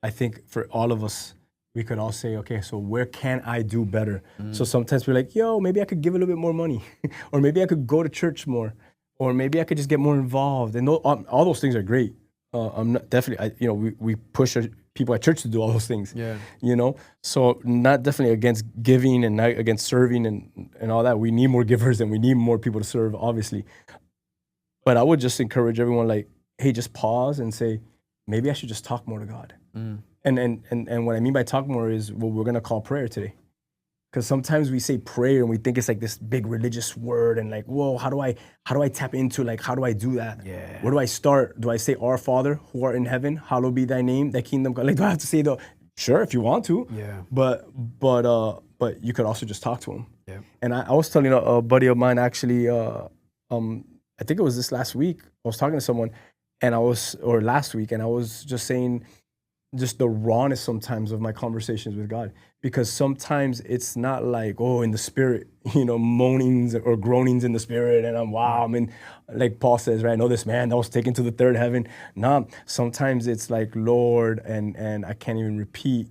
I think for all of us, we could all say, okay, so where can I do better? So sometimes we're like, yo, maybe I could give a little bit more money, or maybe I could go to church more, or maybe I could just get more involved. And all those things are great. I'm not definitely, we push people at church to do all those things. Yeah. So not definitely against giving and not against serving and all that. We need more givers and we need more people to serve, obviously. But I would just encourage everyone, like, hey, just pause and say, maybe I should just talk more to God. And what I mean by talk more is what we're gonna call prayer today. Because sometimes we say prayer and we think it's like this big religious word and like, whoa, how do I tap into, like, how do I do that? Yeah. Where do I start? Do I say, Our Father who art in heaven, hallowed be thy name, thy kingdom come? Like, do I have to say sure, if you want to. Yeah. But you could also just talk to him. Yeah. And I was telling a buddy of mine actually, I think it was this last week, I was talking to someone or last week, and I was just saying just the rawness sometimes of my conversations with God, because sometimes it's not like, oh, in the spirit, moanings or groanings in the spirit, and I'm in, like Paul says, right, I know this man that was taken to the third heaven. Nah, sometimes it's like, Lord, and I can't even repeat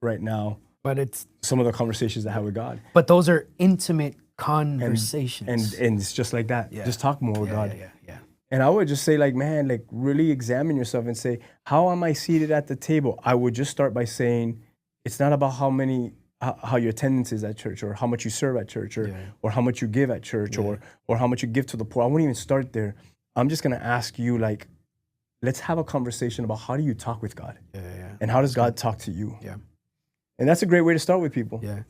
right now, but it's some of the conversations I have with God. But those are intimate conversations. And it's just like that. Yeah. Just talk more with God. Yeah. And I would just say, like, man, like, really examine yourself and say, how am I seated at the table? I would just start by saying, it's not about how your attendance is at church, or how much you serve at church, or how much you give at church, or how much you give to the poor. I wouldn't even start there. I'm just gonna ask you, like, let's have a conversation about how do you talk with God? Yeah. And how does God talk to you? Yeah. And that's a great way to start with people. Yeah.